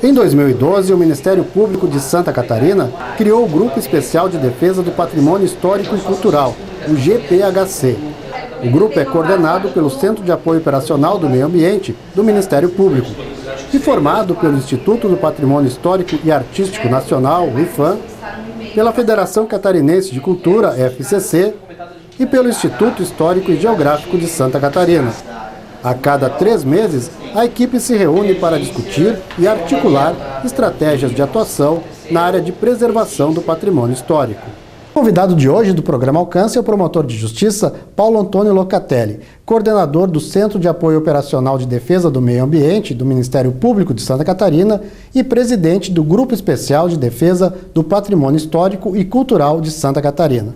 Em 2012, o Ministério Público de Santa Catarina criou o Grupo Especial de Defesa do Patrimônio Histórico e Cultural, o GPHC. O grupo é coordenado pelo Centro de Apoio Operacional do Meio Ambiente do Ministério Público e formado pelo Instituto do Patrimônio Histórico e Artístico Nacional, o IFAM, pela Federação Catarinense de Cultura, FCC, e pelo Instituto Histórico e Geográfico de Santa Catarina. A cada 3 meses, a equipe se reúne para discutir e articular estratégias de atuação na área de preservação do patrimônio histórico. O convidado de hoje do programa Alcance é o promotor de justiça Paulo Antônio Locatelli, coordenador do Centro de Apoio Operacional de Defesa do Meio Ambiente do Ministério Público de Santa Catarina e presidente do Grupo Especial de Defesa do Patrimônio Histórico e Cultural de Santa Catarina.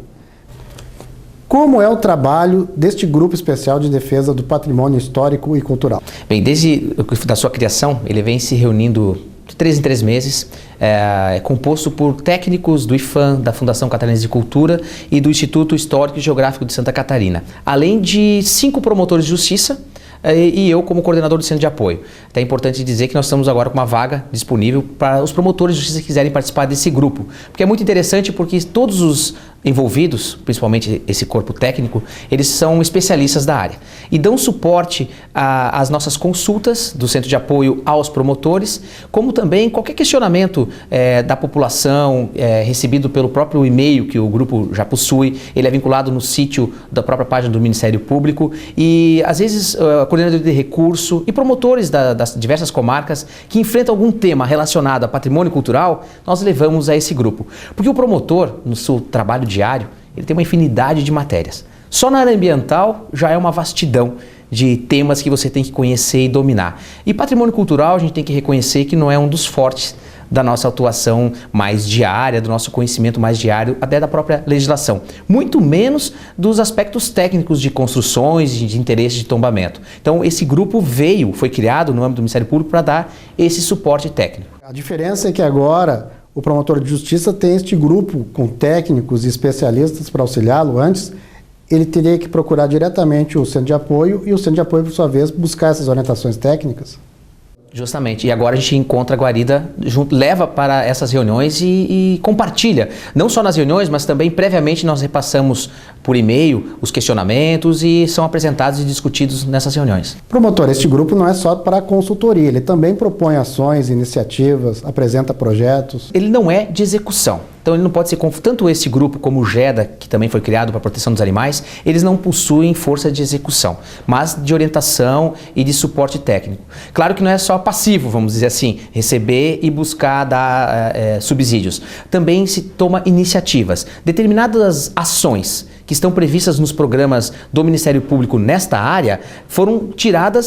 Como é o trabalho deste Grupo Especial de Defesa do Patrimônio Histórico e Cultural? Bem, desde a sua criação, ele vem se reunindo de 3 em 3 meses, é composto por técnicos do IFAM, da Fundação Catarinense de Cultura e do Instituto Histórico e Geográfico de Santa Catarina, além de 5 promotores de justiça e eu como coordenador do Centro de Apoio. É importante dizer que nós estamos agora com uma vaga disponível para os promotores de justiça que quiserem participar desse grupo, porque é muito interessante porque todos os envolvidos, principalmente esse corpo técnico, eles são especialistas da área e dão suporte às nossas consultas do Centro de Apoio aos promotores, como também qualquer questionamento da população recebido pelo próprio e-mail que o grupo já possui. Ele é vinculado no sítio da própria página do Ministério Público e às vezes coordenador de recurso e promotores das diversas comarcas que enfrentam algum tema relacionado a patrimônio cultural, nós levamos a esse grupo, porque o promotor, no seu trabalho diário, ele tem uma infinidade de matérias. Só na área ambiental já é uma vastidão de temas que você tem que conhecer e dominar. E patrimônio cultural a gente tem que reconhecer que não é um dos fortes da nossa atuação mais diária, do nosso conhecimento mais diário, até da própria legislação. Muito menos dos aspectos técnicos de construções, de interesse de tombamento. Então esse grupo foi criado no âmbito do Ministério Público para dar esse suporte técnico. A diferença é que agora o promotor de justiça tem este grupo com técnicos e especialistas para auxiliá-lo. Antes, ele teria que procurar diretamente o Centro de Apoio e o Centro de Apoio, por sua vez, buscar essas orientações técnicas. Justamente, e agora a gente encontra a guarida, leva para essas reuniões e compartilha, não só nas reuniões, mas também previamente nós repassamos por e-mail os questionamentos e são apresentados e discutidos nessas reuniões. Promotor, este grupo não é só para consultoria, ele também propõe ações, iniciativas, apresenta projetos. Ele não é de execução. Então ele não pode ser, tanto esse grupo como o GEDA, que também foi criado para a proteção dos animais, eles não possuem força de execução, mas de orientação e de suporte técnico. Claro que não é só passivo, vamos dizer assim, receber e buscar dar subsídios. Também se toma iniciativas. Determinadas ações que estão previstas nos programas do Ministério Público nesta área, foram tiradas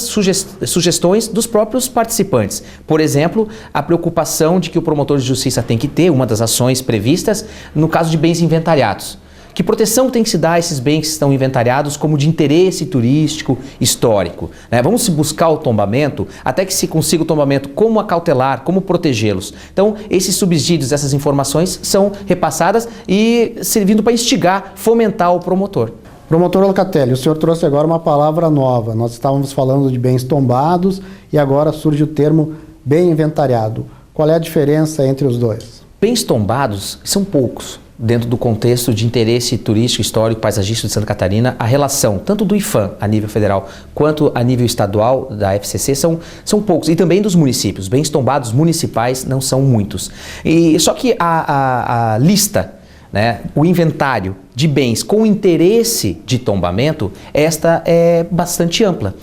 sugestões dos próprios participantes. Por exemplo, a preocupação de que o promotor de justiça tem que ter, uma das ações previstas, no caso de bens inventariados. Que proteção tem que se dar a esses bens que estão inventariados como de interesse turístico histórico? Vamos se buscar o tombamento, até que se consiga o tombamento, como acautelar, como protegê-los. Então, esses subsídios, essas informações são repassadas e servindo para instigar, fomentar o promotor. Promotor Locatelli, o senhor trouxe agora uma palavra nova. Nós estávamos falando de bens tombados e agora surge o termo bem inventariado. Qual é a diferença entre os dois? Bens tombados são poucos. Dentro do contexto de interesse turístico, histórico, paisagístico de Santa Catarina, a relação tanto do IFAM a nível federal quanto a nível estadual da FCC são poucos, e também dos municípios. Bens tombados municipais não são muitos. Só que a lista, o inventário de bens com interesse de tombamento, esta é bastante ampla.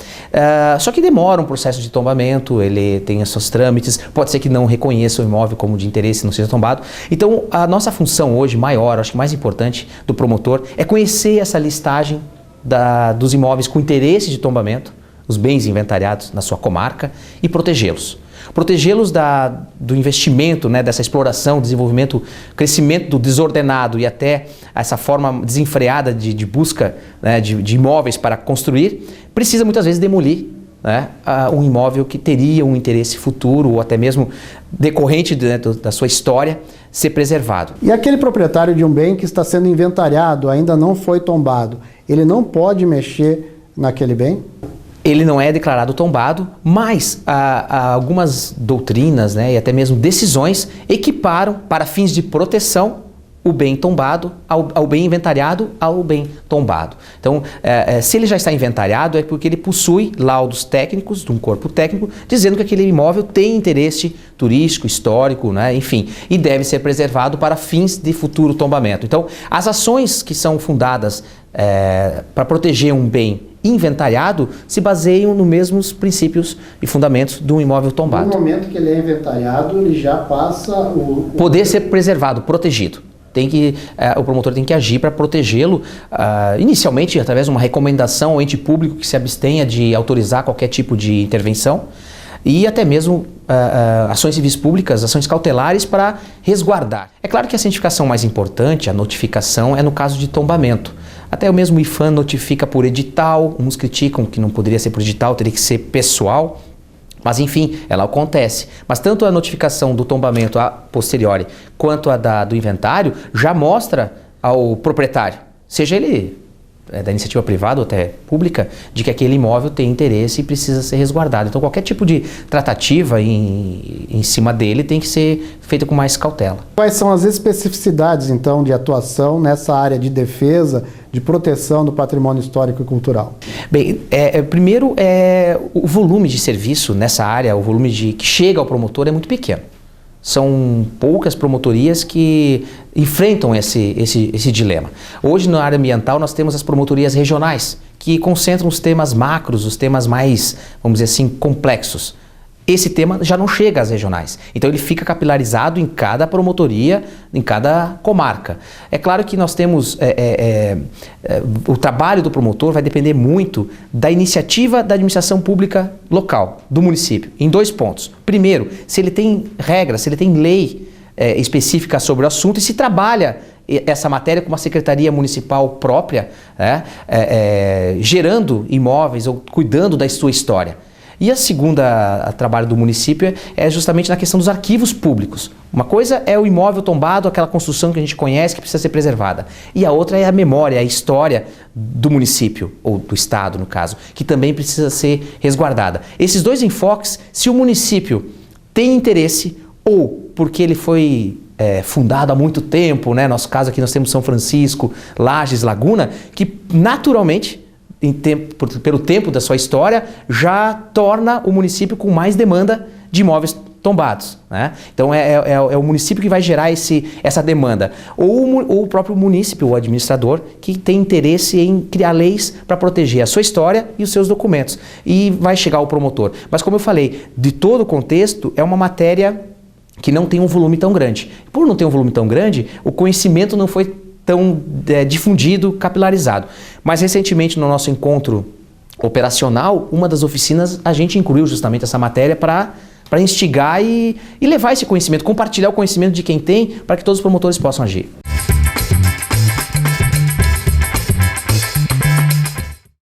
Só que demora um processo de tombamento, ele tem os seus trâmites, pode ser que não reconheça o imóvel como de interesse, não seja tombado. Então, a nossa função hoje maior, acho que mais importante do promotor, é conhecer essa listagem dos imóveis com interesse de tombamento, os bens inventariados na sua comarca, e protegê-los. Protegê-los do investimento, dessa exploração, desenvolvimento, crescimento do desordenado e até essa forma desenfreada de busca de imóveis para construir, precisa muitas vezes demolir um imóvel que teria um interesse futuro ou até mesmo decorrente da sua história ser preservado. E aquele proprietário de um bem que está sendo inventariado, ainda não foi tombado, ele não pode mexer naquele bem? Ele não é declarado tombado, mas algumas doutrinas, né, e até mesmo decisões equiparam para fins de proteção o bem tombado ao bem inventariado ao bem tombado. Então, se ele já está inventariado, é porque ele possui laudos técnicos, de um corpo técnico, dizendo que aquele imóvel tem interesse turístico, histórico, né, enfim, e deve ser preservado para fins de futuro tombamento. Então, as ações que são fundadas para proteger um bem inventariado se baseiam nos mesmos princípios e fundamentos de um imóvel tombado. No momento que ele é inventariado, ele já passa poder ser preservado, protegido. O promotor tem que agir para protegê-lo, inicialmente através de uma recomendação ao ente público que se abstenha de autorizar qualquer tipo de intervenção e até mesmo ações civis públicas, ações cautelares para resguardar. É claro que a cientificação mais importante, a notificação, é no caso de tombamento. Até o mesmo IPHAN notifica por edital, uns criticam que não poderia ser por edital, teria que ser pessoal. Mas enfim, ela acontece. Mas tanto a notificação do tombamento a posteriori quanto a do inventário já mostra ao proprietário, seja ele da iniciativa privada ou até pública, de que aquele imóvel tem interesse e precisa ser resguardado. Então qualquer tipo de tratativa em cima dele tem que ser feita com mais cautela. Quais são as especificidades então de atuação nessa área de defesa, de proteção do patrimônio histórico e cultural? Bem, primeiro o volume de serviço nessa área, o volume que chega ao promotor é muito pequeno. São poucas promotorias que enfrentam esse dilema. Hoje, na área ambiental, nós temos as promotorias regionais, que concentram os temas macros, os temas mais, vamos dizer assim, complexos. Esse tema já não chega às regionais. Então ele fica capilarizado em cada promotoria, em cada comarca. É claro que nós temos... o trabalho do promotor vai depender muito da iniciativa da administração pública local, do município, em 2 pontos. Primeiro, se ele tem regras, se ele tem lei específica sobre o assunto e se trabalha essa matéria com uma secretaria municipal própria, gerando imóveis ou cuidando da sua história. E a segunda trabalho do município é justamente na questão dos arquivos públicos. Uma coisa é o imóvel tombado, aquela construção que a gente conhece que precisa ser preservada. E a outra é a memória, a história do município, ou do estado no caso, que também precisa ser resguardada. Esses 2 enfoques, se o município tem interesse ou porque ele foi fundado há muito tempo, né? Nosso caso aqui nós temos São Francisco, Lages, Laguna, que naturalmente... pelo tempo da sua história, já torna o município com mais demanda de imóveis tombados, né? Então é o município que vai gerar essa demanda, ou o próprio município, o administrador, que tem interesse em criar leis para proteger a sua história e os seus documentos, e vai chegar ao promotor. Mas como eu falei, de todo o contexto, é uma matéria que não tem um volume tão grande. Por não ter um volume tão grande, o conhecimento não foi tão difundido, capilarizado. Mas recentemente no nosso encontro operacional, uma das oficinas, a gente incluiu justamente essa matéria para instigar e levar esse conhecimento, compartilhar o conhecimento de quem tem, para que todos os promotores possam agir.